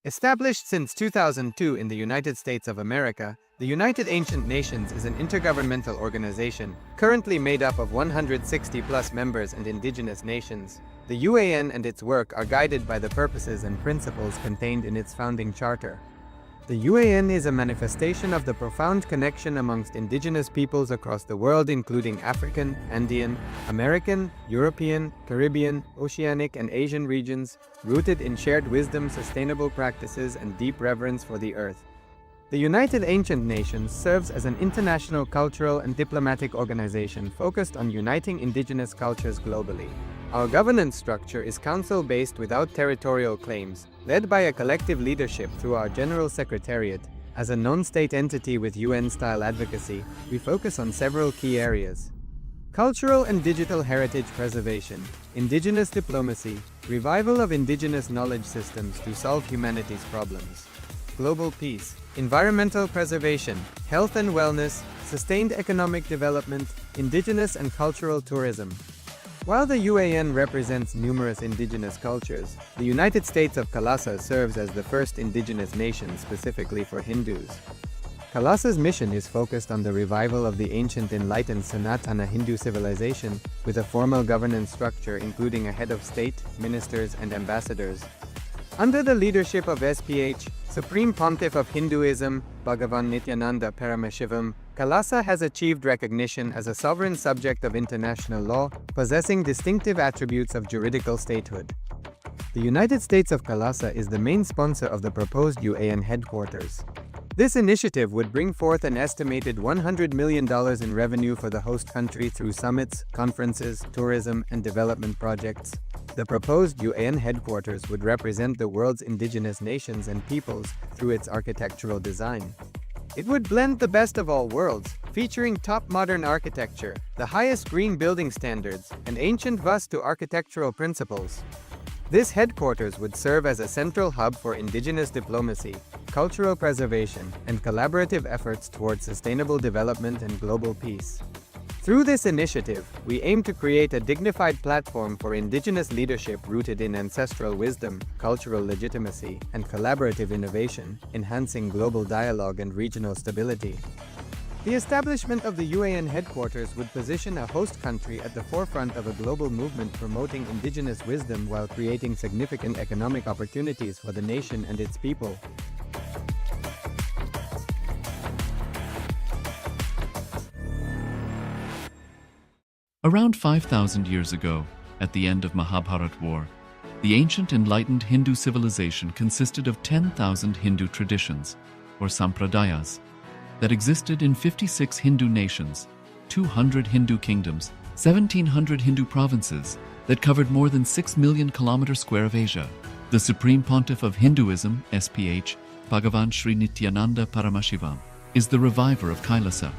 Established since 2002 in the United States of America, the United Ancient Nations is an intergovernmental organization, currently made up of 160+ members and indigenous nations. The UAN and its work are guided by the purposes and principles contained in its founding charter. The UAN is a manifestation of the profound connection amongst indigenous peoples across the world, including African, Andean, American, European, Caribbean, Oceanic, and Asian regions, rooted in shared wisdom, sustainable practices, and deep reverence for the earth. The United Ancient Nations serves as an international cultural and diplomatic organization focused on uniting indigenous cultures globally. Our governance structure is council-based without territorial claims, led by a collective leadership through our General Secretariat. As a non-state entity with UN-style advocacy, we focus on several key areas: cultural and digital heritage preservation, indigenous diplomacy, revival of indigenous knowledge systems to solve humanity's problems, global peace, environmental preservation, health and wellness, sustained economic development, indigenous and cultural tourism. While the UAN represents numerous indigenous cultures, the United States of Kailasa serves as the first indigenous nation specifically for Hindus. Kailasa's mission is focused on the revival of the ancient enlightened Sanatana Hindu civilization, with a formal governance structure including a head of state, ministers, and ambassadors. Under the leadership of SPH, Supreme Pontiff of Hinduism, Bhagavan Nithyananda Paramashhivam, Kailasa has achieved recognition as a sovereign subject of international law, possessing distinctive attributes of juridical statehood. The United States of Kailasa is the main sponsor of the proposed UAN headquarters. This initiative would bring forth an estimated $100 million in revenue for the host country through summits, conferences, tourism, and development projects. The proposed UAN headquarters would represent the world's indigenous nations and peoples through its architectural design. It would blend the best of all worlds, featuring top modern architecture, the highest green building standards, and ancient Vastu architectural principles. This headquarters would serve as a central hub for indigenous diplomacy, cultural preservation, and collaborative efforts towards sustainable development and global peace. Through this initiative, we aim to create a dignified platform for indigenous leadership rooted in ancestral wisdom, cultural legitimacy, and collaborative innovation, enhancing global dialogue and regional stability. The establishment of the UAN headquarters would position a host country at the forefront of a global movement promoting indigenous wisdom while creating significant economic opportunities for the nation and its people. Around 5,000 years ago, at the end of Mahabharat War, the ancient enlightened Hindu civilization consisted of 10,000 Hindu traditions, or sampradayas, that existed in 56 Hindu nations, 200 Hindu kingdoms, 1,700 Hindu provinces that covered more than 6 million kilometers square of Asia. The Supreme Pontiff of Hinduism, SPH, Bhagavan Sri Nithyananda Paramashhivam, is the reviver of Kailasa,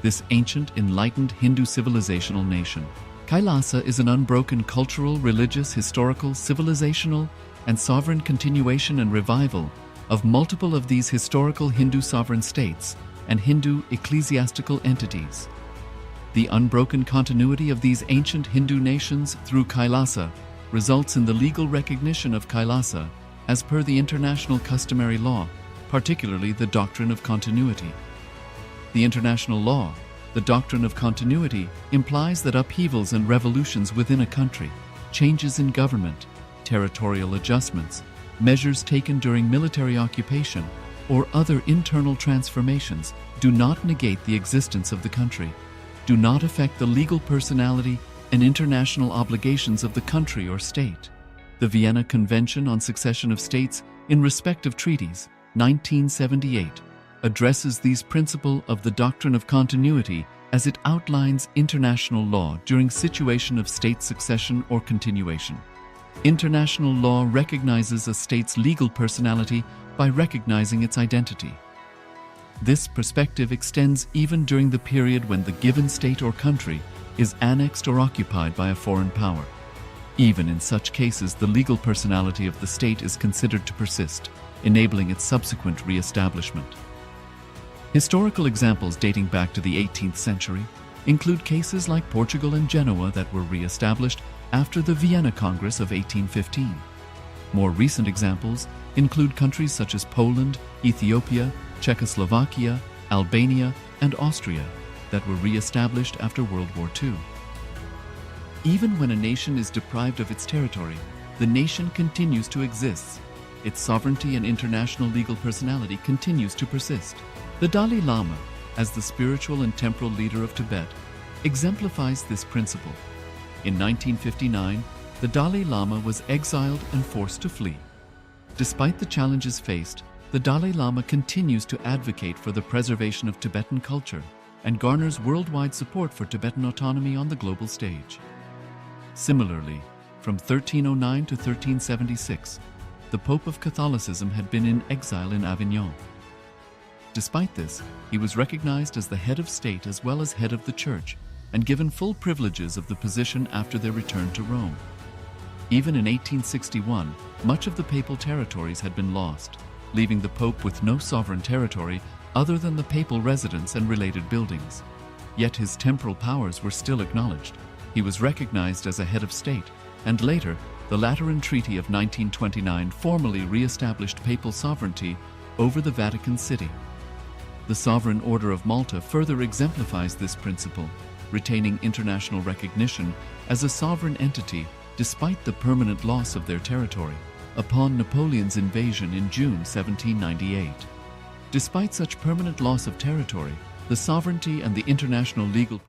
this ancient, enlightened Hindu civilizational nation. Kailasa is an unbroken cultural, religious, historical, civilizational, and sovereign continuation and revival of multiple of these historical Hindu sovereign states and Hindu ecclesiastical entities. The unbroken continuity of these ancient Hindu nations through Kailasa results in the legal recognition of Kailasa as per the international customary law, particularly the doctrine of continuity. The international law, the doctrine of continuity, implies that upheavals and revolutions within a country, changes in government, territorial adjustments, measures taken during military occupation, or other internal transformations do not negate the existence of the country, do not affect the legal personality and international obligations of the country or state. The Vienna Convention on Succession of States in Respect of Treaties, 1978, addresses these principles of the doctrine of continuity as it outlines international law during situation of state succession or continuation. International law recognizes a state's legal personality by recognizing its identity. This perspective extends even during the period when the given state or country is annexed or occupied by a foreign power. Even in such cases, the legal personality of the state is considered to persist, enabling its subsequent re-establishment. Historical examples dating back to the 18th century include cases like Portugal and Genoa that were re-established after the Vienna Congress of 1815. More recent examples include countries such as Poland, Ethiopia, Czechoslovakia, Albania, and Austria that were re-established after World War II. Even when a nation is deprived of its territory, the nation continues to exist. Its sovereignty and international legal personality continues to persist. The Dalai Lama, as the spiritual and temporal leader of Tibet, exemplifies this principle. In 1959, the Dalai Lama was exiled and forced to flee. Despite the challenges faced, the Dalai Lama continues to advocate for the preservation of Tibetan culture and garners worldwide support for Tibetan autonomy on the global stage. Similarly, from 1309 to 1376, the Pope of Catholicism had been in exile in Avignon. Despite this, he was recognized as the head of state as well as head of the Church and given full privileges of the position after their return to Rome. Even in 1861, much of the papal territories had been lost, leaving the Pope with no sovereign territory other than the papal residence and related buildings. Yet his temporal powers were still acknowledged. He was recognized as a head of state, and later, the Lateran Treaty of 1929 formally re-established papal sovereignty over the Vatican City. The Sovereign Order of Malta further exemplifies this principle, retaining international recognition as a sovereign entity despite the permanent loss of their territory upon Napoleon's invasion in June 1798. Despite such permanent loss of territory, the sovereignty and the international legal.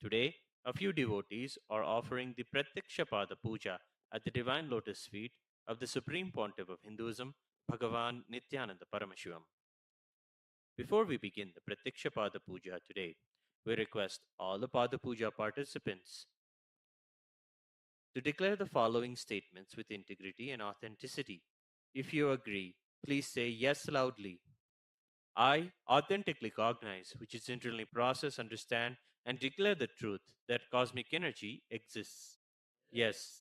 Today, a few devotees are offering the Pratyaksha Pada Puja at the Divine Lotus feet of the Supreme Pontiff of Hinduism, Bhagavan Nithyananda Paramashhivam. Before we begin the Pratyaksha Pada Puja today, we request all the Pada Puja participants to declare the following statements with integrity and authenticity. If you agree, please say yes loudly. I authentically cognize, which is internally process, understand, and declare the truth that cosmic energy exists. Yes.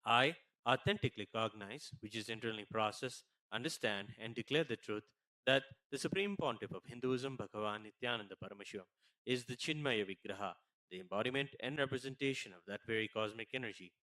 I authentically cognize, which is internally process, understand, and declare the truth that the Supreme Pontiff of Hinduism, Bhagavan Nithyananda Paramashhivam, is the Chinmaya Vigraha, the embodiment and representation of that very cosmic energy.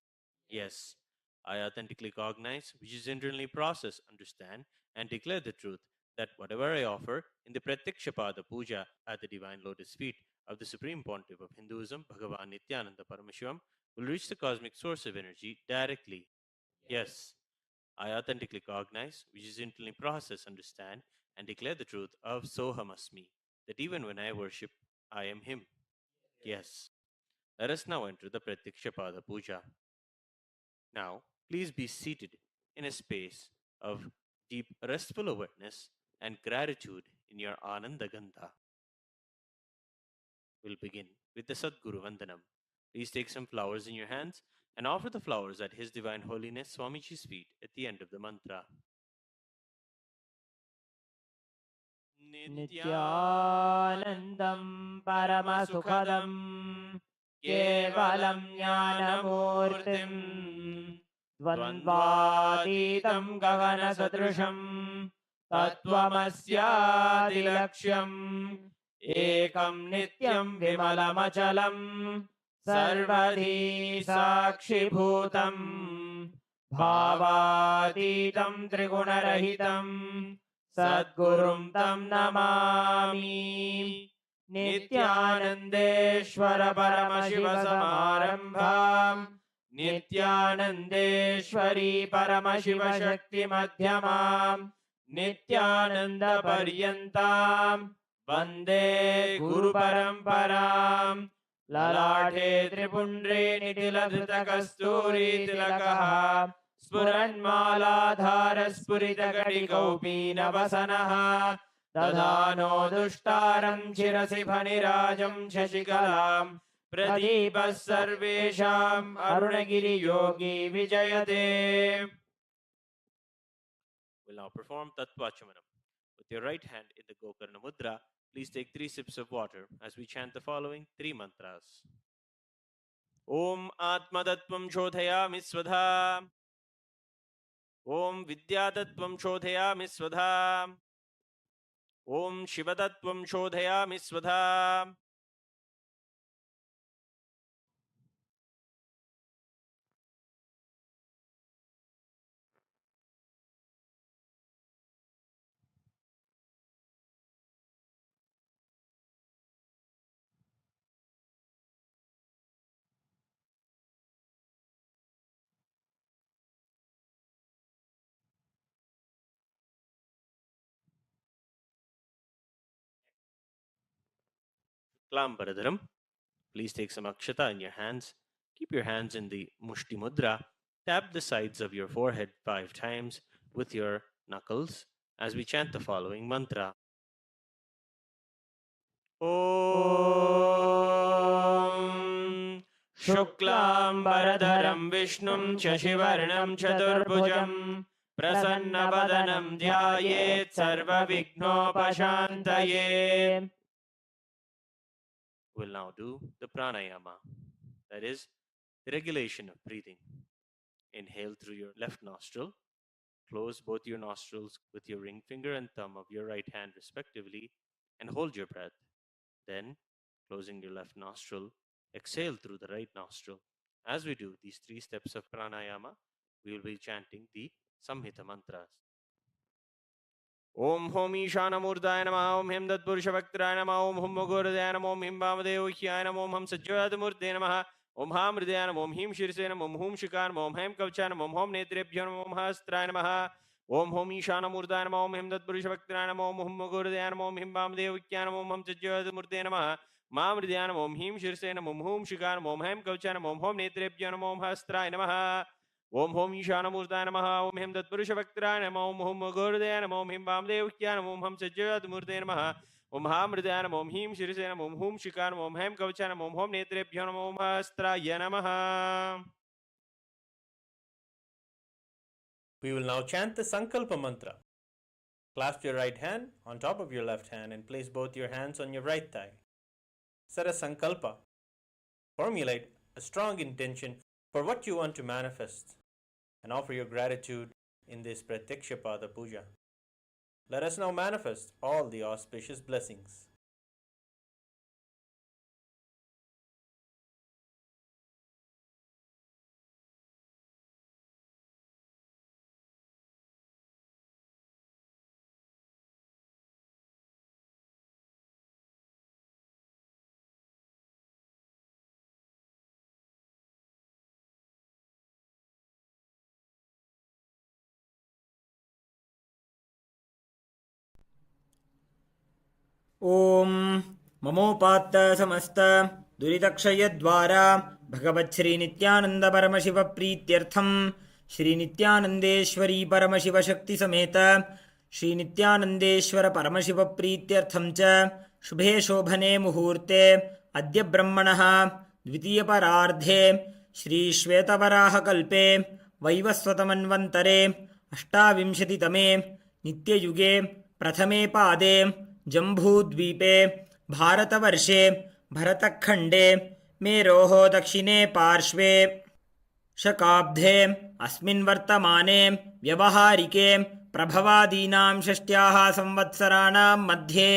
Yes, I authentically cognize, which is internally process, understand, and declare the truth that whatever I offer in the Pratyaksha Pada Puja at the Divine Lotus feet of the Supreme Pontiff of Hinduism, Bhagavan Nithyananda Paramashhivam, will reach the cosmic source of energy directly. Yes, I authentically cognize, which is internally process, understand, and declare the truth of Soham Asmi, that even when I worship, I am Him. Yes. Let us now enter the Pratyaksha Pada Puja. Now, please be seated in a space of deep restful awareness and gratitude in your Ananda Gandha. We'll begin with the Sadguru Vandanam. Please take some flowers in your hands and offer the flowers at His Divine Holiness Swamiji's feet at the end of the mantra. Nityanandam Paramasukhadam Kevalam Jnanamurtim Dvandvatitam Gagana Sadrusham Tattvamasyadilaksham Ekam Nityam Vimalamachalam Sarvadhi Sakshi Bhutam Bhavatitam Trigunarahitam Sadgurum Tam Namami Nityanandeshwara Paramashiva Samarambham Nityanandeshwari Paramashiva Shakti Madhyamam Nityananda Paryantam Vande Guru Paramparam Lalate Tripundre Nitila Dhrita Kasturi Tilakaha Spuranmaladhara Spuritagadikaupinavasanaha Dadhano Dushtaram Chirasi Bhanirajam Shashikalam Pradipah Sarvesham Arunagiri Yogi Vijayate. We'll now perform Tattvachamanam. With your right hand in the Gokarna Mudra, please take 3 sips of water as we chant the following 3 mantras. Om Atmadattvam Shodhayami Svadha. Om Vidyadattvam Shodhayami Svadha. Om Shivadattvam Shodhayami Svadha. Shuklam. Please take some akshata in your hands. Keep your hands in the Mushti Mudra. Tap the sides of your forehead 5 times with your knuckles as we chant the following mantra. Om Shuklam Baradharam Vishnum Shashivarnam Chaturbhujam Prasannabadanam Dhyayet Sarva Vignopashantaye. We'll now do the pranayama, that is, the regulation of breathing. Inhale through your left nostril. Close both your nostrils with your ring finger and thumb of your right hand respectively and hold your breath. Then, closing your left nostril, exhale through the right nostril. As we do these 3 steps of pranayama, we will be chanting the Samhita mantras. Om Hom Ishanamurdaya Namah, Om Him Datpurushavaktraya Namah, Om Hum Mogurdaya Namah, Om Him Bhamadevohyaya Namah, Om Ham Sajjadamurte Namah, Om Ham Hridaya Namah, Om Him Shirse Namah, Om Hum Shikar Namah, Om Hem Kavcha Namah, Om Hom Netrebhyo Namah, Om Hastraya Namah, Om Hom Ishanamurdaya Namah, Om Him Datpurushavaktraya Namah, Om Hum Mogurdaya Namah, Om Him Bhamadevohyaya Namah, Om Ham Sajjadamurte Namah, Mam Hridaya Namah, Om Him Shirse Namah, Om Hum Shikar Namah, Om Hem Kavcha Namah, Om Hom Netrebhyo Namah, Om Hastraya Namah. Om Hom Ishanamurdaya Namah, Om Him Datpurushavaktraya Namah, Om Hum Mogurdaya Namah, Om Him Bhamadevohyaya Namah, Om Ham Sajjadamurte Namah, Om Ham Hridaya Namah, Om Him Shirse Namah, Om Hum Shikar Namah, Om Hem Kavcha Namah, Om Hom Netrebhyo Namah, Om Hastraya Namah. We will now chant the Sankalpa mantra. Clasp your right hand on top of your left hand and place both your hands on your right thigh. Set a sankalpa. Formulate a strong intention for what you want to manifest and offer your gratitude in this Pratyaksha Pada Puja. Let us now manifest all the auspicious blessings. ॐ ममोपात्त समस्त दुरितक्षयद्वारा भगवच्छ्री नित्यानंद परमशिव प्रीत्यर्थम श्री नित्यानंदेश्वरी परमशिव शक्ति समेत श्री नित्यानंदेश्वर परमशिव प्रीत्यर्थम च शुभे शोभने मुहूर्ते अद्य ब्रह्मणः द्वितीय परार्धे श्री श्वेतवराह कल्पे वैवस्वतमन्वन्तरे अष्टाविंशतितमे नित्ययुगे प्रथमे पादे जम्बूद्वीपे भारतवर्षे भरतखण्डे मेरोः दक्षिणे पार्श्वे शकाब्धे अस्मिन् वर्तमाने व्यवहारिके प्रभवादीनां षष्ट्याः संवत्सराणां मध्ये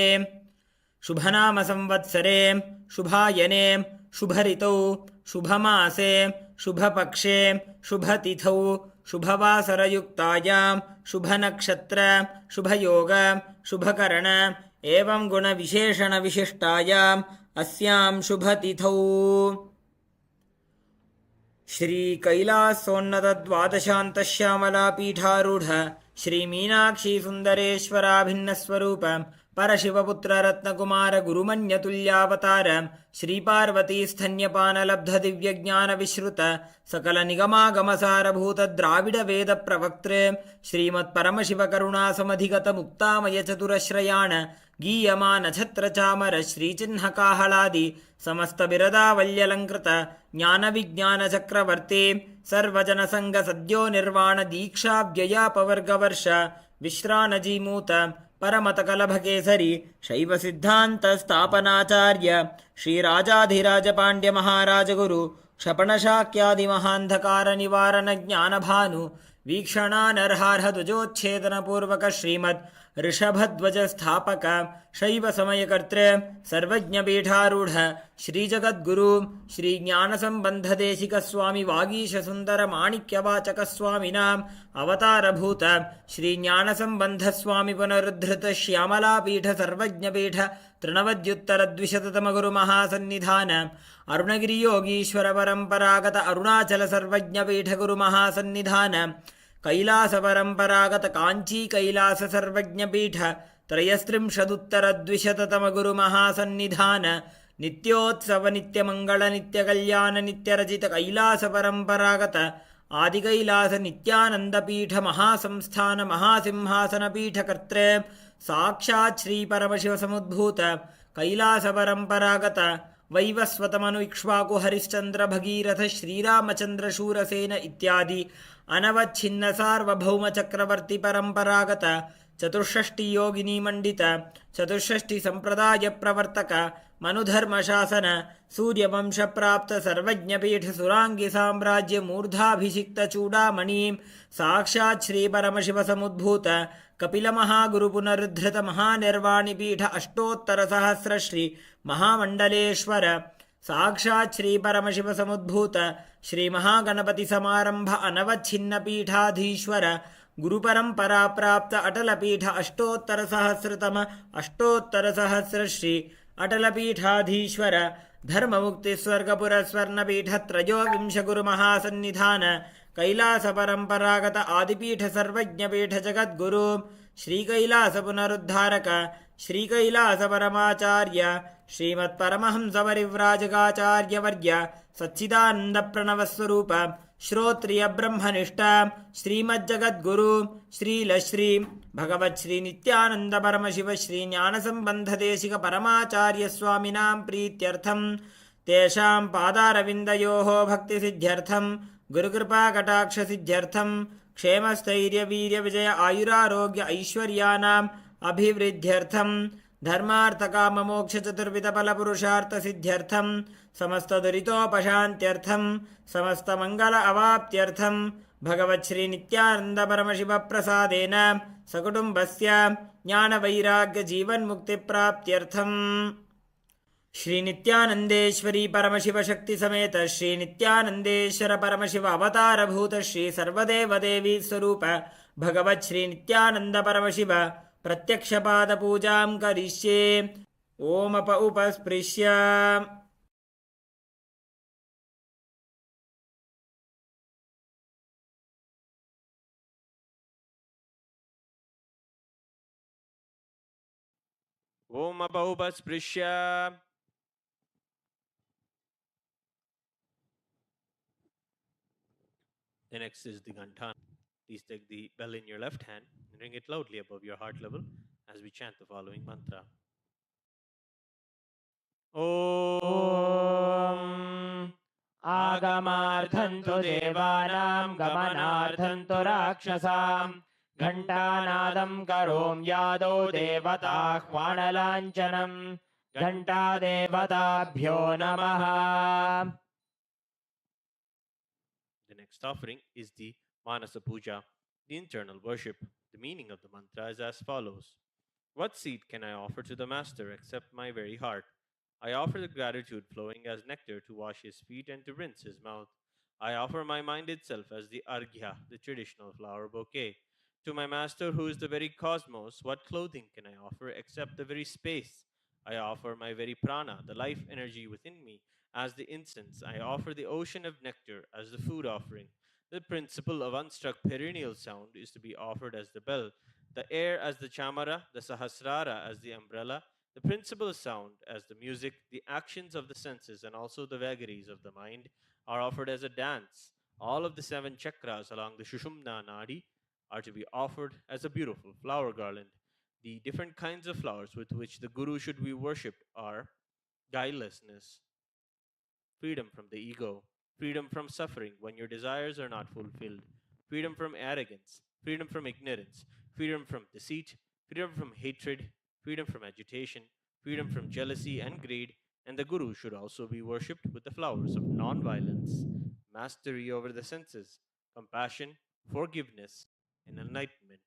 शुभनाम संवत्सरे शुभायने शुभऋतौ शुभमासे शुभपक्षे शुभतिथौ शुभवासरयुक्तायां शुभनक्षत्र शुभयोग शुभकरण एवं गुणविशेषणविशिष्टायाम् अस्यां शुभतिथौ श्रीकैलासोन्नतद्वादशान्तश्यामलापीठारूढ श्रीमीनाक्षीसुन्दरेश्वराभिन्नस्वरूप परशिवपुत्ररत्नकुमार गुरुमन्यतुल्यावतार श्रीपार्वतीस्थन्यपानलब्धदिव्यज्ञानविश्रुत सकलनिगमागमसारभूत द्राविडवेदप्रवक्तृ श्रीमत्परमशिवकरुणासमधिगतमुक्तामयचतुरश्रयाण गीयमानछत्रचामर श्रीचिह्नकाहलादि समस्तबिरदावल्यलङ्कृत ज्ञानविज्ञानचक्रवर्ती सर्वजनसङ्गसद्यो निर्वाण दीक्षाव्ययापवर्गवर्ष विश्रानजीमूत परमतकलभकेसरी शैवसिद्धान्तस्थापनाचार्य श्रीराजाधिराजपाण्ड्यमहाराजगुरु क्षपणशाक्यादिमहान्धकारनिवारणज्ञानभानु वीक्षणानर्हार्हध्वजोच्छेदनपूर्वक श्रीमद् ऋषभध्वजस्थापक शैवसमयकर्तृ सर्वज्ञपीठारूढ श्रीजगद्गुरु श्रीज्ञानसम्बन्धदेशिकस्वामि वागीशसुन्दरमाणिक्यवाचकस्वामिनाम् अवतारभूत श्रीज्ञानसम्बन्धस्वामि पुनरुद्धृत श्यामलापीठ सर्वज्ञपीठ तृणवद्युत्तरद्विशततमगुरुमहासन्निधान अरुणगिरियोगीश्वरपरम्परागत अरुणाचल सर्वज्ञपीठ गुरुमहासन्निधान कैलासपरम्परागत काञ्ची कैलास सर्वज्ञपीठ त्रयस्त्रिंशदुत्तरद्विशततमगुरुमहासन्निधान नित्योत्सव नित्यमंगल नित्यकल्याण नित्यरचित कैलास परंपरागत आदिकैलास नित्यानंद पीठ महासंस्थान महासिंहासन पीठ कर्त्रे साक्षात् श्री परमशिव समुद्भूत कैलास परंपरागत वैवस्वतमनु इक्ष्वाकु हरिश्चंद्र भगीरथ श्रीरामचंद्र शूरसेन इत्यादि अनवच्छिन्न सार्वभौम चक्रवर्ती परंपरागत चतुष्षष्टि योगिनी मंडित चतुष्षष्टि संप्रदाय प्रवर्तक मनुधर्म शासन सूर्यवंश प्राप्त सर्वज्ञ पीठ सुरांगी साम्राज्य मूर्धाभिषिक्त चूड़ामणि साक्षात् श्री परमशिव समुद्भूत कपिल महागुरु पुनरुद्धृत महानिर्वाणि पीठ अष्टोत्तर सहस्र श्री महामंडलेश्वर साक्षात् श्री परमशिव समुद्भूत श्री महागणपति समारंभ अनवच्छिन्न पीठाधीश्वर गुरुपरंपरा प्राप्त अटल पीठ अष्टोत्तर सहस्र श्री अटल पीठाधीश्वर धर्म मुक्ति स्वर्गपुर स्वर्ण पीठ त्रयोविंश गुरु महासन्निधान कैलास परंपरागत आदिपीठ सर्वज्ञ पीठ जगद्गुरु श्री कैलास पुनरुद्धारक श्री कैलास परमाचार्य श्रीमत्परमहंस परिव्राजकाचार्य वर्य सच्चिदानंद प्रणव स्वरूप श्रोत्रिय ब्रह्मनिष्ठ श्रीमज्जगद्गुरु श्रीलश्री भगवत् श्री नित्यानंद परमशिव श्री ज्ञान संबंध देशिक परमाचार्य स्वामिनां प्रीत्यर्थं तेषां पादारविन्दयोः भक्ति सिद्ध्यर्थं गुरुकृपा कटाक्ष सिद्ध्यर्थं क्षेमस्थैर्य वीर्य विजय आयुरारोग्य ऐश्वर्यानाम् अभिवृद्ध्यर्थं धर्मार्थ काम मोक्ष चतुर्विध फल पुरुषार्थ सिद्ध्यर्थं समस्त दुरितोपशान्त्यर्थं समस्त मंगल अवाप्त्यर्थं भगवत् श्री नित्यानंद परमशिव प्रसादेन सकुटुम्बस्य ज्ञान वैराग्य जीवन मुक्ति प्राप्त्यर्थं श्री नित्यानंदेश्वरी परमशिव शक्ति समेत श्री नित्यानंदेश्वर परमशिव अवतार भूत श्री सर्वदेव देवी स्वरूप भगवत् श्री नित्यानंद परमशिव प्रत्यक्ष पाद पूजां करिष्ये ओम उपस्पृश्य Om upasprishya. The next is the Ganthan. Please take the bell in your left hand and ring it loudly above your heart level as we chant the following mantra. Om आगमार्थन्तु देवानां गमनार्थन्तु राक्षसां घण्टानादं करों यादौ देवताह्वानलाञ्छनं घण्टादेवताभ्यो नमः. The next offering is the Manasa Puja, the internal worship. The meaning of the mantra is as follows. What seed can I offer to the Master except my very heart? I offer the gratitude flowing as nectar to wash his feet and to rinse his mouth. I offer my mind itself as the arghya, the traditional flower bouquet. To my Master, who is the very cosmos, what clothing can I offer except the very space? I offer my very prana, the life energy within me, as the incense. I offer the ocean of nectar as the food offering. The principle of unstruck perennial sound is to be offered as the bell, the air as the chamara, the sahasrara as the umbrella, the principle sound as the music, the actions of the senses, and also the vagaries of the mind are offered as a dance. All of the 7 chakras along the Shushumna Nadi are to be offered as a beautiful flower garland. The different kinds of flowers with which the Guru should be worshipped are guilelessness, freedom from the ego, freedom from suffering when your desires are not fulfilled, freedom from arrogance, freedom from ignorance, freedom from deceit, freedom from hatred, freedom from agitation, freedom from jealousy and greed, and the Guru should also be worshipped with the flowers of non-violence, mastery over the senses, compassion, forgiveness, and enlightenment.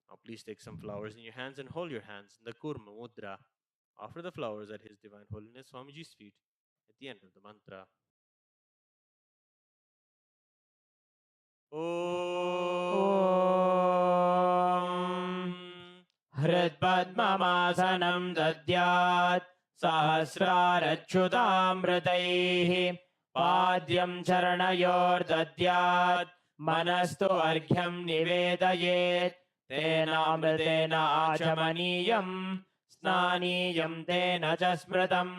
Now please take some flowers in your hands and hold your hands in the Kurma Mudra. Offer the flowers at His Divine Holiness Swamiji's feet at the end of the mantra. Om हृत्पद्ममासनं दद्यात् सहस्रारच्युतामृतैः पाद्यं चरणयोर्दद्यात् मनस्तु अर्घ्यं निवेदयेत् तेनामृतेन आचमनीयं स्नानीयं तेन च स्मृतम्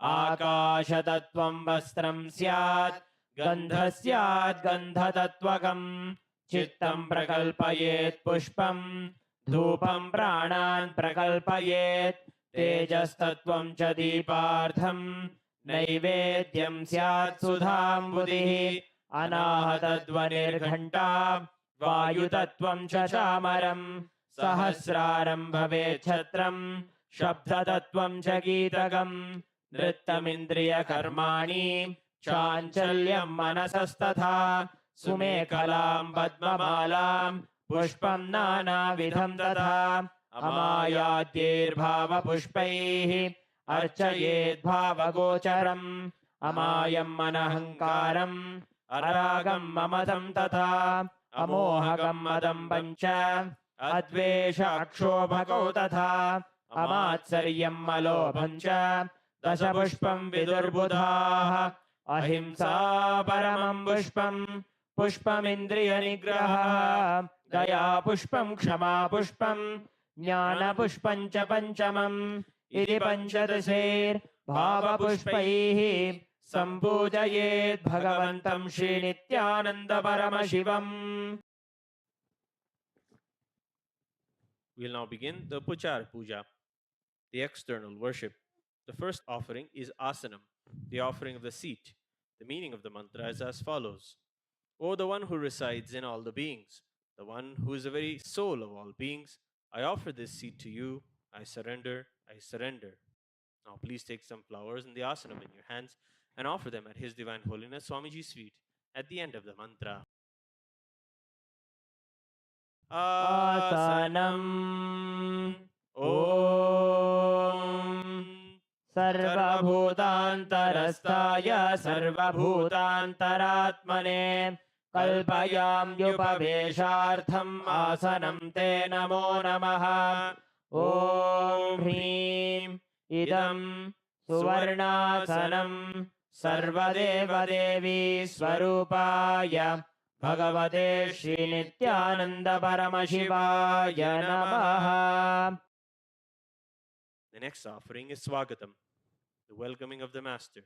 आकाशतत्त्वं वस्त्रं स्यात् गन्धः स्यात् गन्धतत्त्वकम् चित्तं प्रकल्पयेत् पुष्पं धूपं प्राणान् प्रकल्पयेत् तेजस्तत्त्वं च दीपार्थं नैवेद्यं स्यात् सुधाम्बुधिः अनाहतध्वनिर्घण्टा वायुतत्त्वं च चामरम् सहस्रारं भवेत् छत्रम् शब्दतत्त्वं च गीतकम् नृत्तमिन्द्रियकर्माणि चाञ्चल्यं मनसस्तथा सुमेखलां पद्ममालां पुष्पं नानाविधं तथा अमायाद्यैर्भावपुष्पैः अर्चयेद्भावगोचरम् अमायं मनहङ्कारम् अरागं ममतं तथा अमोहकं मदं पञ्च अद्वेष अक्षोभकौ तथा अमात्सर्यं मलोभं च दशपुष्पं विदुर्बुधाः अहिंसा परमं पुष्पं पुष्पमिन्द्रियनिग्रहः दया पुष्पं क्षमा पुष्पं ज्ञानपुष्पं च पञ्चमम् इति पञ्चदशैर्भावपुष्पैः सम्पूजयेत् भगवन्तं श्रीनित्यानन्दपरमशिवम्. We'll now begin the Puchar Puja, the external worship. The first offering is Asanam, the offering of the seat. The meaning of the mantra is as follows. O the one who resides in all the beings, the one who is the very soul of all beings, I offer this seat to you. I surrender, I surrender. Now please take some flowers and the asanam in your hands and offer them at His Divine Holiness Swamiji's feet at the end of the mantra. आसनम् ॐ सर्वभूतान्तरस्थाय सर्वभूतान्तरात्मने कल्पयाम्युपवेशार्थम् आसनं ते नमो नमः. ॐ ह्रीं इदं सुवर्णासनं सर्वदेवदेवी स्वरूपाय भगवते श्रीनित्यानन्दपरमशिवाय नमः. The next offering is Swagatam, the welcoming of the Master.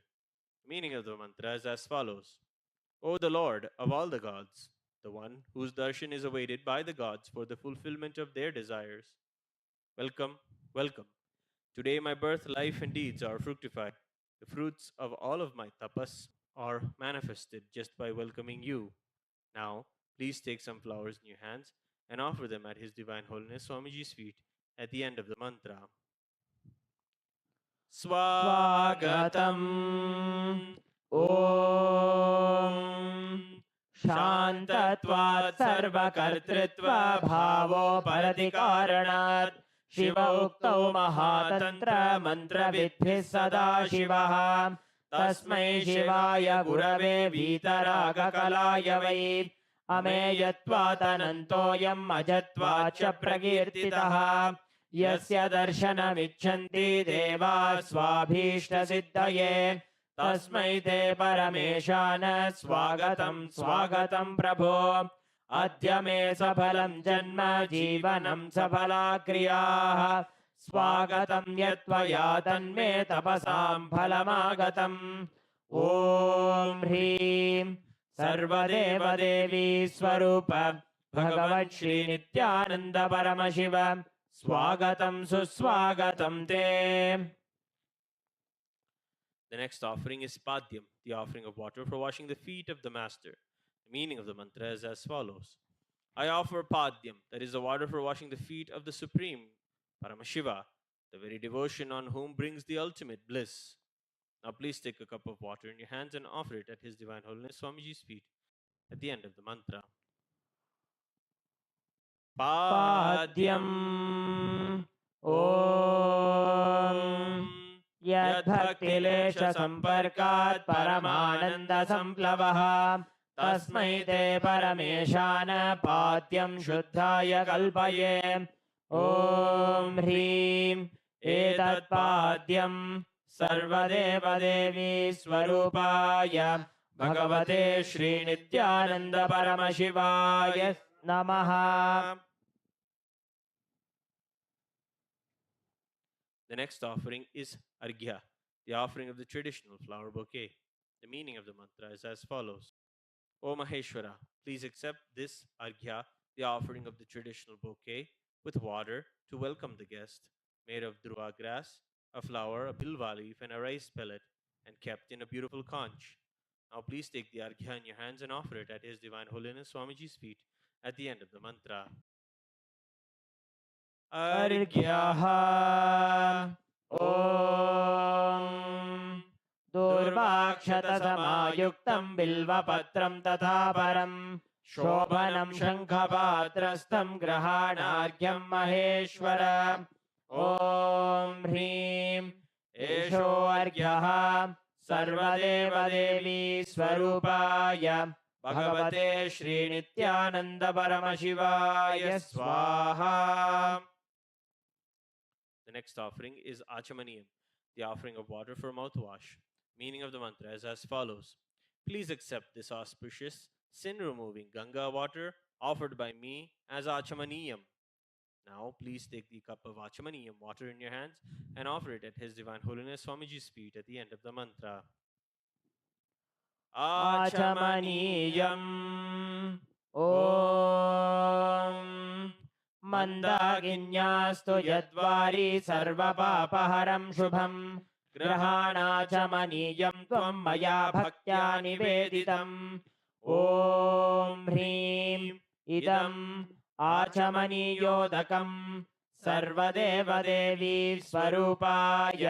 The meaning of the mantra is as follows. O the Lord of all the gods, the one whose darshan is awaited by the gods for the fulfillment of their desires. Welcome, welcome. Today my birth, life and deeds are fructified. The fruits of all of my tapas are manifested just by welcoming you. Now, please take some flowers in your hands and offer them at His Divine Holiness Swamiji's feet at the end of the mantra. स्वागतम् ॐ शान्तत्वात् सर्वकर्तृत्वभावोपरतिकारणात् शिव उक्तौ महातन्त्रमन्त्रविद्भिः सदा शिवः तस्मै शिवाय गुरवे वीतरागकलाय वै अमेयत्वादनन्तोऽयम् अजत्वाच्च प्रकीर्तितः यस्य दर्शनमिच्छन्ति देवाः स्वाभीष्टसिद्धये तस्मै ते परमेशान स्वागतं स्वागतं प्रभो. अद्य मे सफलं जन्म जीवनं सफला क्रियाः स्वागतं यत्त्वया तन्मे तपसां फलमागतम्. ॐ ह्रीं सर्वदेवदेवी स्वरूप भगवत् श्रीनित्यानन्दपरमशिव स्वागतं सुस्वागतं ते. The next offering is Padyam, the offering of water for washing the feet of the Master. The meaning of the mantra is as follows. I offer Padyam, that is the water for washing the feet of the Supreme Paramashiva, the very devotion on whom brings the ultimate bliss. Now please take a cup of water in your hands and offer it at His Divine Holiness Swamiji's feet at the end of the mantra. पाद्यम् ॐ यद्भक्तिलेशसम्पर्कात् परमानन्दसम्प्लवः तस्मै ते परमेशान पाद्यं शुद्धाय कल्पये. ॐ ह्रीं एतत्पाद्यं सर्वदेवदेवी स्वरूपाय भगवते श्रीनित्यानन्दपरमशिवाय नमः. The next offering is Arghya, the offering of the traditional flower bouquet. The meaning of the mantra is as follows. O Maheshwara, please accept this arghya, the offering of the traditional bouquet, with water to welcome the guest, made of dhruva grass, a flower, a bilva leaf, and a rice pellet, and kept in a beautiful conch. Now please take the arghya in your hands and offer it at His Divine Holiness Swamiji's feet at the end of the mantra. अर्घ्यः ॐ दुर्वाक्षतसमायुक्तं बिल्वपत्रं तथा परं शोभनं शङ्खपात्रस्थं ग्रहाणार्घ्यं महेश्वर ॐ ह्रीं एषोऽर्घ्यः सर्वदेवदेवी स्वरूपाय भगवते श्रीनित्यानन्दपरमशिवाय स्वाहा. The next offering is Achamaniyam, the offering of water for mouthwash. Meaning of the mantra is as follows. Please accept this auspicious, sin-removing Ganga water offered by me as Achamaniyam. Now, please take the cup of Achamaniyam water in your hands and offer it at His Divine Holiness Swamiji's feet at the end of the mantra. आचमनीयम् ॐ मन्दाकिन्यास्तु यद्वारी सर्वपापहरं शुभं ग्रहाणाचमनीयं त्वं मया भक्त्या निवेदितम् ॐ ह्रीं इदम् आचमनीयोदकं सर्वदेवदेवी स्वरूपाय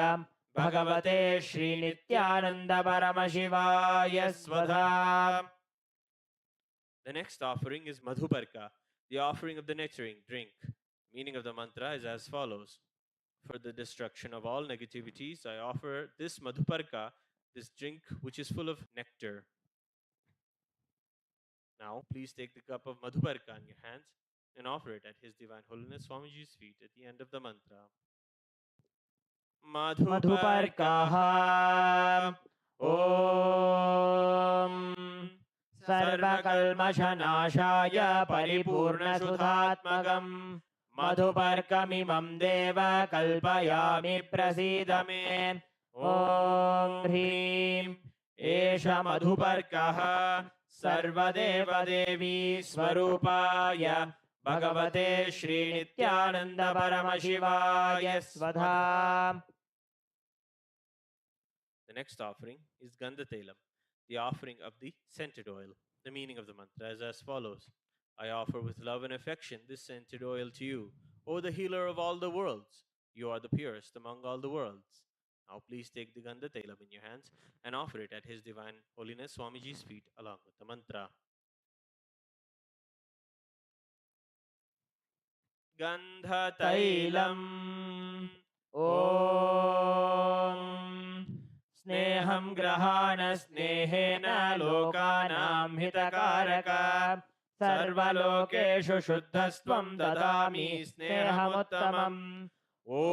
भगवते श्रीनित्यानन्दपरमशिवाय स्वधा. The next offering is Madhuparka, the offering of the nectaring drink. Meaning of the mantra is as follows. For the destruction of all negativities, I offer this Madhuparka, this drink which is full of nectar. Now, please take the cup of Madhuparka in your hands and offer it at His Divine Holiness Swamiji's feet at the end of the mantra. मधुपर्कः ॐ सर्वकल्मषनाशाय परिपूर्णसुधात्मकं मधुपर्कमिमं देव कल्पयामि प्रसीद मे ॐ ह्रीं एष मधुपर्कः सर्वदेवदेवी स्वरूपाय भगवते श्रीनित्यानन्दपरमशिवाय स्वधा. The next offering is Gandhatailam, the offering of the scented oil. The meaning of the mantra is as follows. I offer with love and affection this scented oil to you, O the healer of all the worlds. You are the purest among all the worlds. Now please take the Gandhatailam in your hands and offer it at His Divine Holiness Swamiji's feet along with the mantra. Gandhatailam ॐ स्नेहं ग्रहाण स्नेहेन लोकानां हितकारक सर्वलोकेषु शुद्धस्त्वं ददामि स्नेहमुत्तमम् ॐ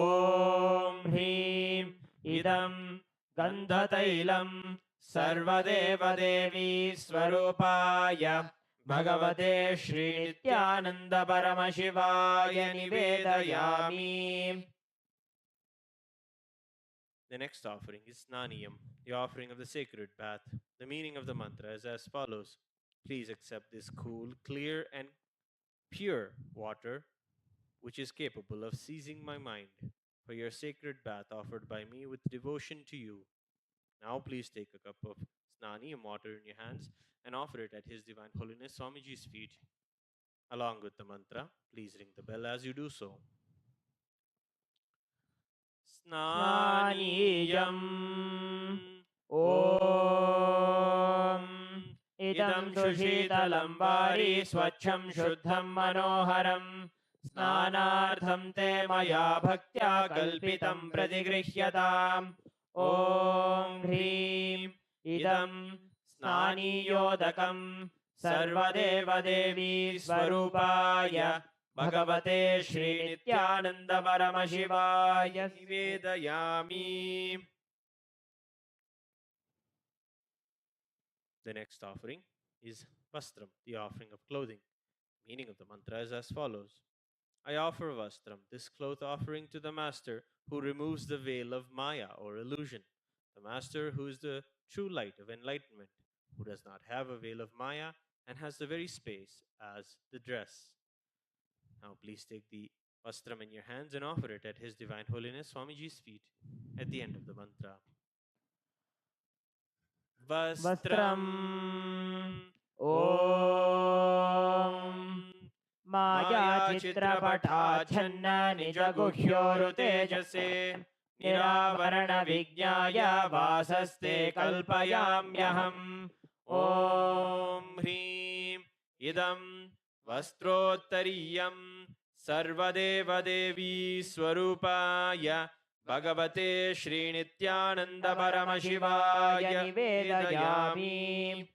ह्रीं इदं गन्धतैलं सर्वदेवदेवी स्वरूपाय भगवते श्रीनित्यानन्दपरमशिवाय निवेदयामि. The next offering is Snaniyam, the offering of the sacred bath. The meaning of the mantra is as follows. Please accept this cool, clear, and pure water, which is capable of seizing my mind, for your sacred bath offered by me with devotion to you. Now please take a cup of Snaniyam water in your hands and offer it at His Divine Holiness Swamiji's feet. Along with the mantra, please ring the bell as you do so. स्नानीयम् ॐ इदं सुशीतलं वारी स्वच्छं शुद्धं मनोहरं स्नानार्थं ते मया भक्त्या कल्पितं प्रतिगृह्यताम् ॐ ह्रीं इदं स्नानीयोदकं सर्वदेवदेवी स्वरूपाय भगवते श्रीनित्यानन्दपरमशिवाय निवेदयामि. The next offering is Vastram, the offering of clothing. Meaning of the mantra is as follows. I offer Vastram, this cloth offering to the Master who removes the veil of Maya or illusion. the Master who is the true light of enlightenment, who does not have a veil of Maya and has the very space as the dress. Now please take the vastram in your hands and offer it at His Divine Holiness Swamiji's feet at the end of the mantra. Vastram Om Maya Chitrapatachanna Nijaguhyoru Tejase Niravarana Vijnaya Vasaste Kalpayamyaham Om Hrim Idam Vastrottariyam Sarvadeva Devi Swarupaya Bhagavate Sri Nityananda Paramashivaya Nivedayami.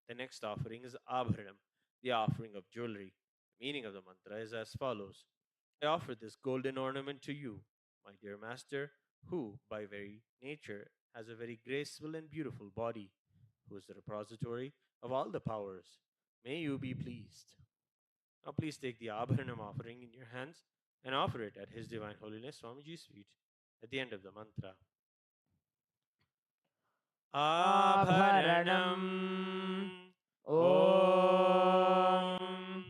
The next offering is Abharanam, the offering of jewelry. The meaning of the mantra is as follows. I offer this golden ornament to you, my dear Master, who, by very nature, has a very graceful and beautiful body, who is the repository of all the powers. May you be pleased. Now please take the Abharanam offering in your hands and offer it at His Divine Holiness Swamiji's feet at the end of the mantra. Abharanam Om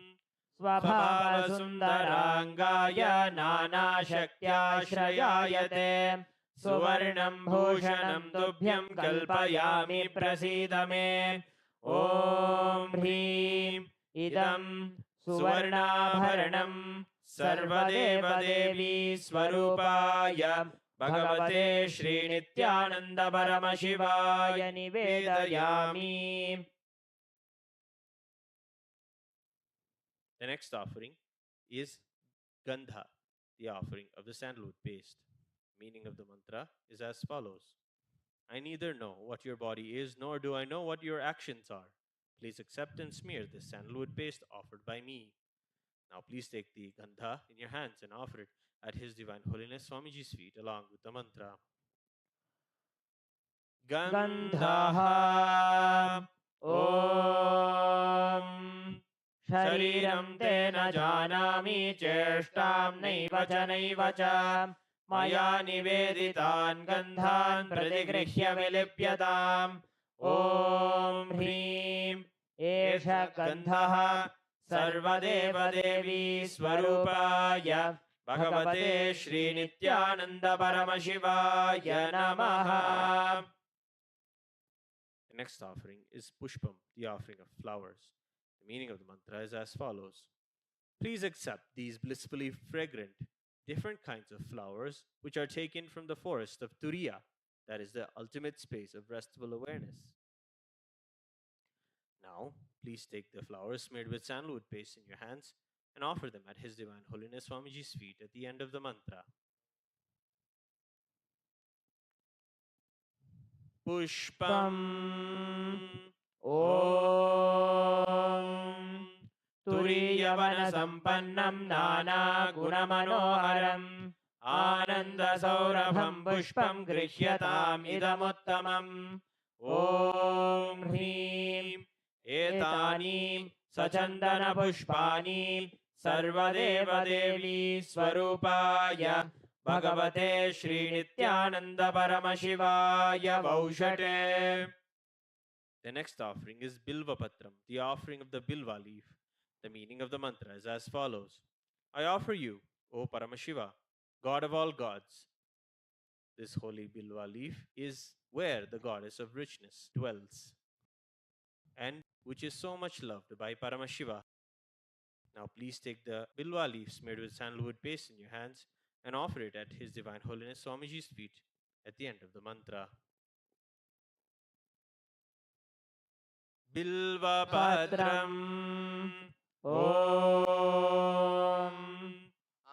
Swabhavasundarangaya Nanashaktyashrayayate Suvarnam Bhushanam Tubhyam Kalpayami Prasidame Om Hrim Idam Suvarnabharanam Sarvadeva Devi Swarupaya Bhagavate Sri Nityananda Paramashivaya Nivedayami. The next offering is Gandha, the offering of the sandalwood paste. Meaning of the mantra is as follows. I neither know what your body is, nor do I know what your actions are. Please accept and smear this sandalwood paste offered by me. Now please take the Gandha in your hands and offer it at His Divine Holiness Swamiji's feet along with the mantra. Gandhaha Om Shariram Tena Janami Cheshtam Naiva Cha Naiva Cha Maya Niveditan Gandhan Pratigrihya Vilipyatam Om Hrim Esha Gandhaha Sarvadeva Devi Swarupaya Bhagavate Sri Nityananda Paramashivaya Namaha. The next offering is Pushpam, the offering of flowers. The meaning of the mantra is as follows. Please accept these blissfully fragrant, different kinds of flowers which are taken from the forest of Turiya, that is the ultimate space of restful awareness. Now, please take the flowers smeared with sandalwood paste in your hands and offer them at His Divine Holiness Swamiji's feet at the end of the mantra. Pushpam Om Turiyavana Sampannam Nana Gunamanoharam Ananda Saurabham Pushpam Grihyatam Idamuttamam Om Hrim Etani Sachandana Pushpani Sarvadeva Devi Swarupaya Bhagavate Sri Nityananda Paramashivaya Vaushate. The next offering is Bilva Patram, the offering of the Bilva leaf. The meaning of the mantra is as follows. I offer you, O Paramashiva, God of all gods. This holy Bilva leaf is where the goddess of richness dwells, and which is so much loved by Paramashiva. Now please take the Bilva leaves made with sandalwood paste in your hands and offer it at His Divine Holiness Swamiji's feet at the end of the mantra. Bilva Patram Om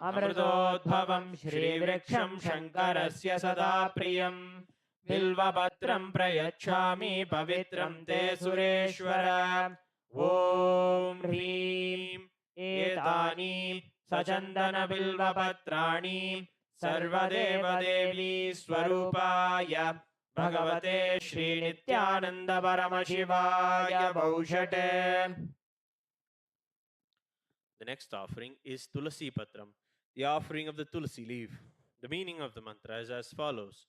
Amritodbhavam Shri Vriksham Shankarasya Sada Priyam Bilva Patram Prayachami Pavitram Te Sureshwara Om Hrim Etani Sachandana Bilva Patrani Sarvadeva Devi Swarupaya Bhagavate Sri Nityananda Paramashivaya Vaushate. The next offering is Tulasi Patram, the offering of the Tulasi leaf. The meaning of the mantra is as follows.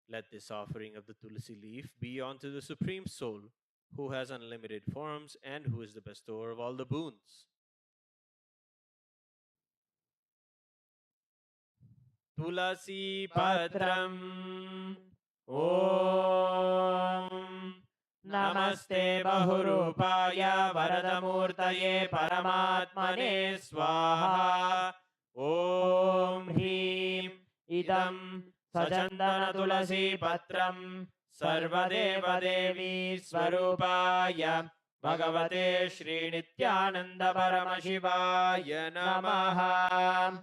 Let this offering of the tulsi leaf be unto the Supreme Soul, who has unlimited forms and who is the bestower of all the boons. Tulasi Patram Om Namaste Bahurupaya Varadamurtaye Paramatmane Swaha Om Hrim Idam Sajandana Tulasi Patram Sarvadeva Devi Swarupaya Bhagavate Shri Nityananda Paramashivaya Namaha.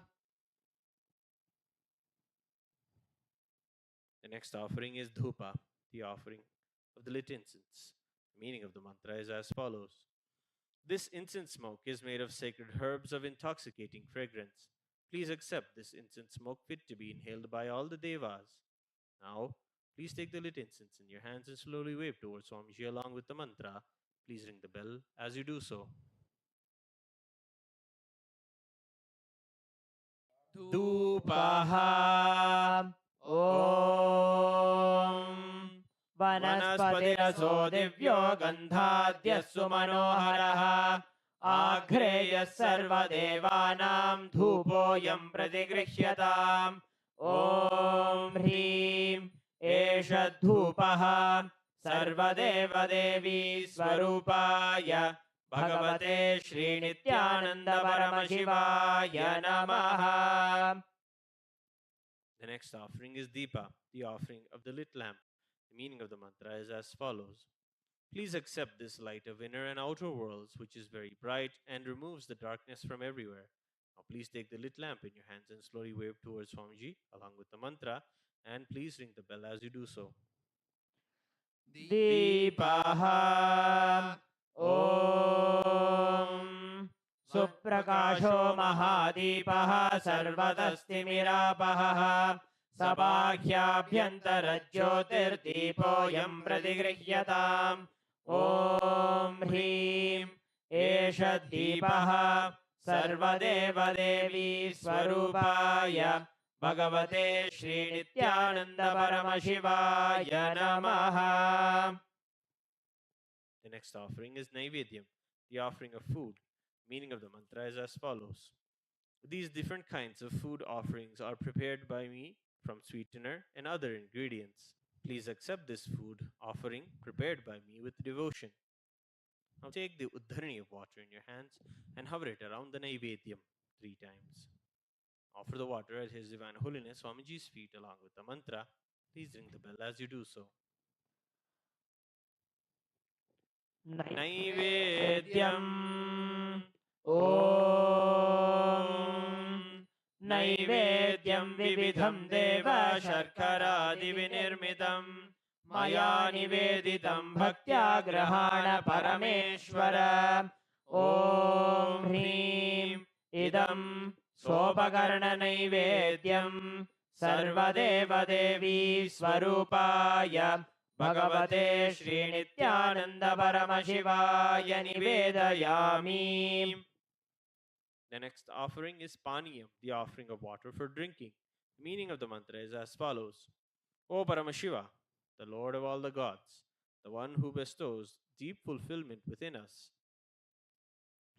The next offering is dhupa, the offering of the lit incense. The meaning of the mantra is as follows. This incense smoke is made of sacred herbs of intoxicating fragrance. Please accept this incense smoke fit to be inhaled by all the devas. Now, please take the lit incense in your hands and slowly wave towards Swamiji along with the mantra. Please ring the bell as you do so. Dhupaha Om वनस्पतिरसो दिव्यो गन्धाद्यस्सु मनोहरः आघ्रेयः सर्वदेवानां धूपोऽयं प्रतिगृह्यताम् ॐ ह्रीं एष धूपः सर्वदेवदेवी स्वरूपाय भगवते श्रीनित्यानन्दपरमशिवाय नमः. The next offering is Deepa, the offering of the lit lamp. The meaning of the mantra is as follows. Please accept this light of inner and outer worlds, which is very bright and removes the darkness from everywhere. Now please take the lit lamp in your hands and slowly wave towards Swamiji along with the mantra, and please ring the bell as you do so. दीपः ॐ सुप्रकाशो महादीपः सर्वतस्तिमिरापहः सबाह्याभ्यन्तरज्योतिर्दीपोऽयं प्रतिगृह्यताम् ॐ ह्रीं एष दीपः सर्वदेवदेवी स्वरूपाय भगवते श्रीनित्यानन्दपरमशिवाय नमः. The next offering is Naivedyam, the offering of food. Meaning of the mantra is as follows. These different kinds of food offerings are prepared by me from sweetener and other ingredients. Please accept this food offering prepared by me with devotion. Now take the uddharani of water in your hands and hover it around the Naivedyam 3 times. Offer the water at His Divine Holiness Swamiji's feet along with the mantra. Please ring the bell as you do so. Naivedyam ॐ नैवेद्यं विविधं देव शर्करादिविनिर्मितं मया निवेदितं भक्त्या गृहाण परमेश्वर ॐ ह्रीं इदं सोपकरणनैवेद्यं सर्वदेवदेवी स्वरूपाय भगवते श्रीनित्यानन्दपरमशिवाय निवेदयामि. The next offering is Paniyam, the offering of water for drinking. The meaning of the mantra is as follows. O Paramashiva, the Lord of all the gods, the one who bestows deep fulfillment within us,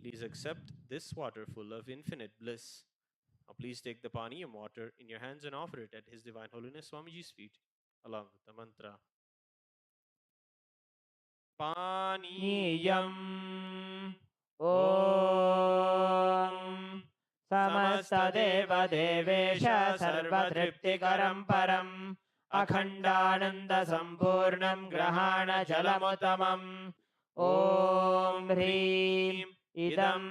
please accept this water full of infinite bliss. Now please take the Paniyam water in your hands and offer it at His Divine Holiness Swamiji's feet along with the mantra. पानीयम् ॐ समस्तदेवदेवेश सर्वतृप्तिकरं परम् अखण्डानन्दसम्पूर्णं ग्रहाणजलमुत्तमम् ॐ ह्रीं इदं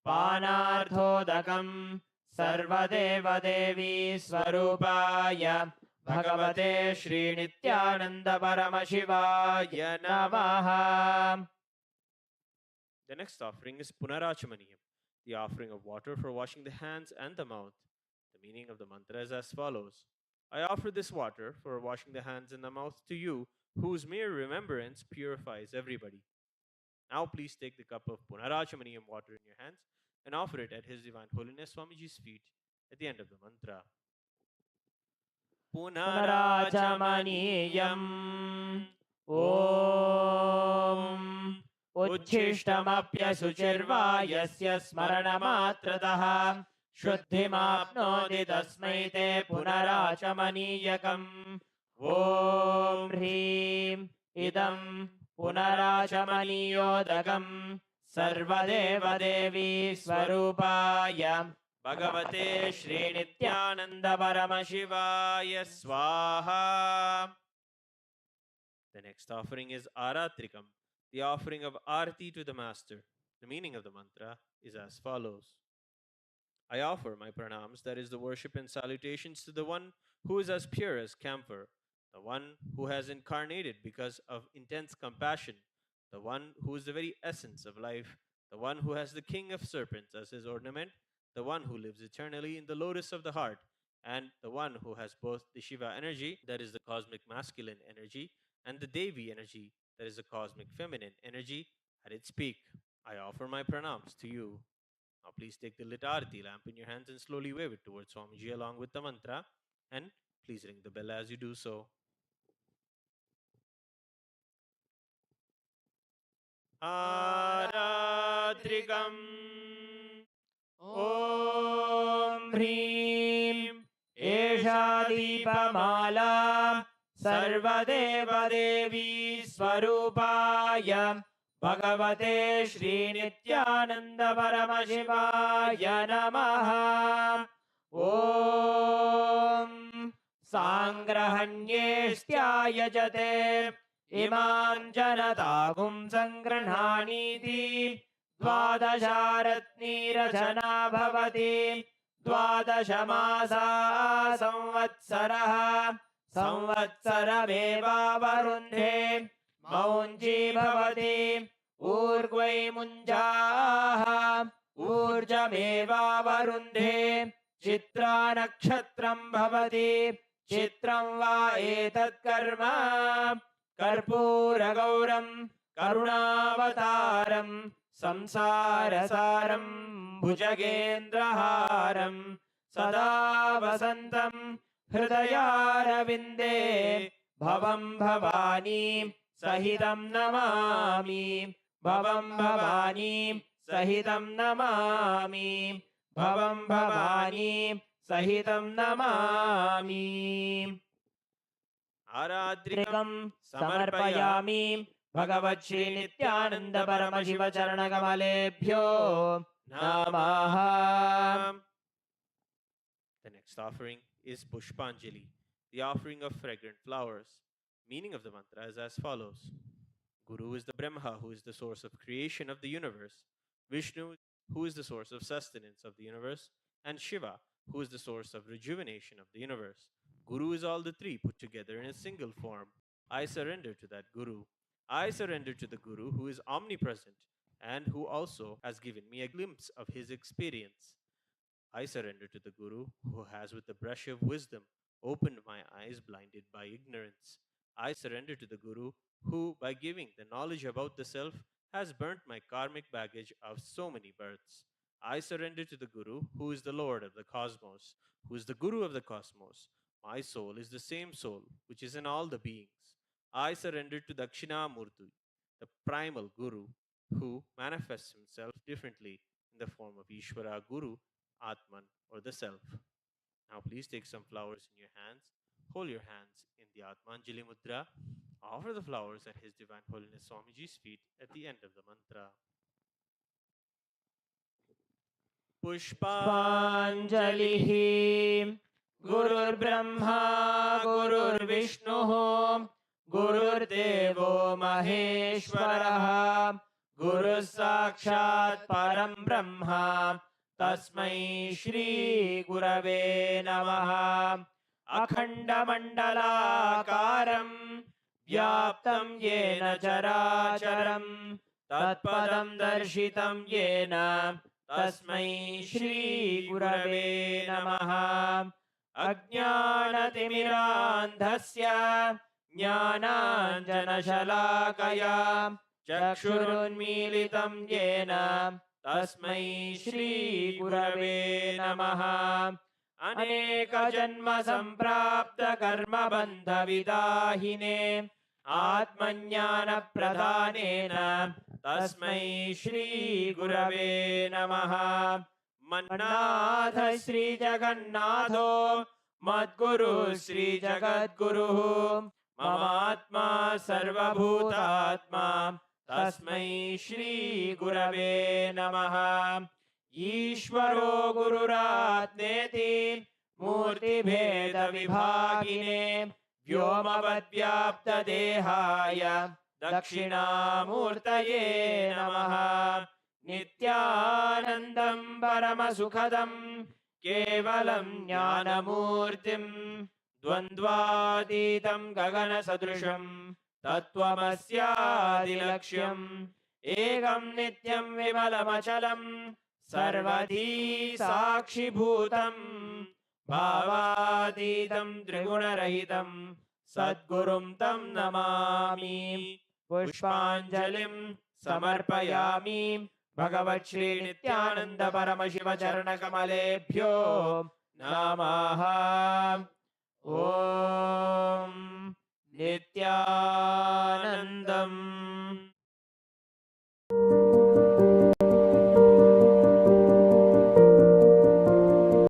पानार्थोदकं सर्वदेवदेवी स्वरूपाय भगवते श्रीनित्यानन्दपरमशिवाय नमः. The next offering is Punarachamaniyam, the offering of water for washing the hands and the mouth. The meaning of the mantra is as follows. I offer this water for washing the hands and the mouth to you, whose mere remembrance purifies everybody. Now please take the cup of Punarachamaniyam water in your hands and offer it at His Divine Holiness Swamiji's feet at the end of the mantra. पुनराचमनीयम् ॐ उच्छिष्टमप्यशुचिर्वा यस्य स्मरणमात्रतः शुद्धिमाप्नोति तस्मै ते पुनराचमनीयकम् ॐ ह्रीं इदं पुनराचमनीयोदकम् सर्वदेवदेवी स्वरूपाय Bhagavate Sri Nithyananda Paramashivaya Swaha. The next offering is Aratrikam, the offering of Arati to the Master. The meaning of the mantra is as follows. I offer my pranams, that is the worship and salutations, to the one who is as pure as camphor, the one who has incarnated because of intense compassion, the one who is the very essence of life, the one who has the king of serpents as his ornament, the one who lives eternally in the lotus of the heart, and the one who has both the Shiva energy, that is the cosmic masculine energy, and the Devi energy, that is the cosmic feminine energy, at its peak. I offer my pranams to you. Now please take the lit Arati lamp in your hands and slowly wave it towards Swamiji along with the mantra, and please ring the bell as you do so. Aratrikam ॐ ह्रीं एषा दीपमाला सर्वदेवदेवी स्वरूपाय भगवते श्रीनित्यानन्दपरमशिवाय नमः ॐ साङ्ग्रहण्येष्ट्यायजते इमां जनतागुं सङ्गृह्णानीति द्वादशारत्नीरचना भवति द्वादशमासा संवत्सरः संवत्सरमेवावरुन्धे मौञ्जी भवति ऊर्ग्वै मुञ्जाः ऊर्जमेवावरुन्धे चित्रा नक्षत्रं भवति चित्रं वा एतत्कर्म कर्पूरगौरं करुणावतारं संसारसारं भुजगेन्द्रहारं सदा वसन्तं हृदयारविन्दे भवं भवानी सहितं नमामि भवं भवानी सहितं नमामि भवं भवानी सहितं नमामि Aratrikam समर्पयामि भगवत् श्री नित्यानंद परम शिव चरण कमलेभ्यो नमः. The next offering is Pushpanjali, the offering of fragrant flowers. Meaning of the mantra is as follows. Guru is the Brahma, who is the source of creation of the universe. Vishnu, who is the source of sustenance of the universe. And Shiva, who is the source of rejuvenation of the universe. Guru is all the three put together in a single form. I surrender to that Guru. I surrender to the Guru who is omnipresent and who also has given me a glimpse of his experience. I surrender to the Guru who has with the brush of wisdom opened my eyes blinded by ignorance. I surrender to the Guru who, by giving the knowledge about the self, has burnt my karmic baggage of so many births. I surrender to the Guru who is the Lord of the cosmos, who is the Guru of the cosmos. My soul is the same soul which is in all the beings. I surrender to Dakshinamurti, the primal Guru, who manifests himself differently in the form of Ishvara Guru, Atman, or the Self. Now please take some flowers in your hands, hold your hands in the Atmanjali Mudra, offer the flowers at His Divine Holiness Swamiji's feet at the end of the mantra. पुष्पाञ्जलिः गुरुर्ब्रह्मा गुरुर्विष्णुः गुरुर्देवो महेश्वरः गुरुः साक्षात् परं ब्रह्म तस्मै श्री गुरवे नमः. अखण्डमण्डलाकारं व्याप्तं येन चराचरं तत्पदं दर्शितं येन तस्मै श्री गुरवे नमः. अज्ञानतिमिरान्धस्य ज्ञानाञ्जनशलाकया चक्षुरुन्मीलितं येन तस्मै श्री गुरवे नमः. अनेकजन्मसम्प्राप्तकर्मबन्धविदाहिने आत्मज्ञानप्रदानेन तस्मै श्रीगुरवे नमः। मन्नाथ श्रीजगन्नाथो मद्गुरु श्रीजगद्गुरुः ममात्मा सर्वभूतात्मा तस्मै श्रीगुरवे नमः। ईश्वरो गुरुरात्मेति मूर्तिभेदविभागिने व्योमवद्व्याप्तदेहाय दक्षिणामूर्तये नमः। नित्यानन्दं परमसुखदं केवलं ज्ञानमूर्तिं द्वन्द्वातीतं गगनसदृशं तत्त्वमस्यादिलक्ष्यम् एकं नित्यं विमलमचलं सर्वधी साक्षिभूतं भावातीतं त्रिगुणरहितं सद्गुरुं तं नमामि। पुष्पाञ्जलिं समर्पयामि भगवच्छ्रीनित्यानन्द परमशिवचरणकमलेभ्यो नमः। ॐ नित्यानन्दम्